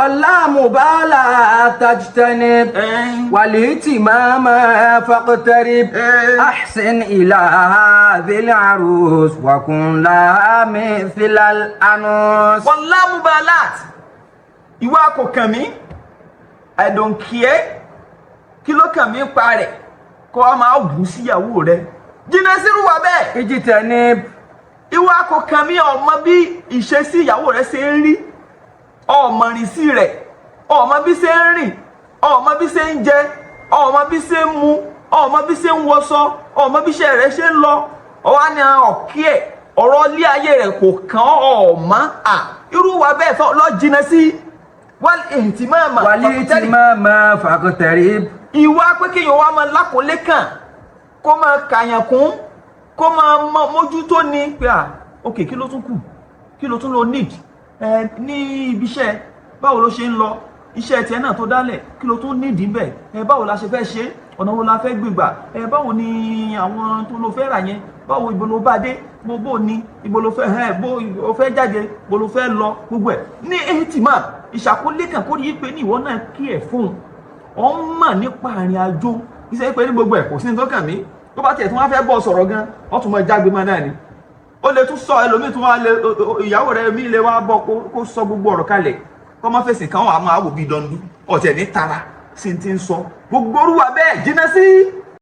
ولا مبالاة تجتنب والاهتمام فاقترب أحسن إلى هذه العروس وكن لها مثل الأنوس. ولا مبالاة ìwà kò kàn mí, I don't care, kí ló kàn mí pa rẹ̀ kó a máa bù síyàwó rẹ̀ jìnnà sírú wa bẹ́ẹ̀. اجتنب ìwà kò kàn mí, ọmọ bí ìṣesí ìyàwó rẹ̀ ṣe ń rí, ọmọ rìn sí rẹ̀, ọmọ bí ṣe ń rìn, ọmọ bí ṣe ń jẹ, ọmọ bí ṣe ń mu, ọmọ bí ṣe ń wọṣọ, ọmọ bí iṣẹ́ rẹ̀ ṣe ń lọ, ọwọ́ ni ọ̀kí ẹ̀ ọ̀rọ̀ ilé ayé rẹ̀ kò kàn ọmọ irú wa bẹ́ẹ̀ fọ́ lọ jìnnà sí. والاهتمام فاقترب. ìwà pé kéèyàn wá máa lákòólé kàn kó máa kàyàn kún kó máa mójútó ni pé ok kí ló tún kù, kí ló tún lo need ní ibi iṣẹ́, báwo ló ṣe ń lọ iṣẹ́ tiẹ̀ náà tó dálẹ̀, kí ló tún need níbẹ̀, báwo la ṣe fẹ́ ṣe, ọ̀nà wo la fẹ́ gbégbà, báwo ni àwọn tó ló fẹ́ rà yẹn, báwo ibo ló bá dé, bó ni ibo ló fẹ́ bó o fẹ́ jáde, bó ló fẹ́ lọ, gbogbo ẹ̀ ní ehtima ìṣàkólé kan kó rí pé ní ìwọ náà kí ẹ̀ fún ọ mọ̀ nípa àrìn àjò iṣẹ́ pé ní gbogbo ẹ̀ kò sí ní tó kàn mí, tó bá tiẹ̀ tí wọ́n fẹ́ bọ́ sọ̀rọ̀ gan wọ́n tún mọ jágbe mọ́ náà ni, ó lè tún sọ ẹlòmíì tún wá lè ìyàwó rẹ̀ mí lè wá bọ́ kó sọ gbogbo ọ̀rọ̀ kalẹ̀ kọ́ mọ́ fèsì kan wà máa wò bí dandu ọ̀tẹ̀ ní tara sí ti ń sọ gbogbo orúwa bẹ́ẹ̀ jìnnà sí.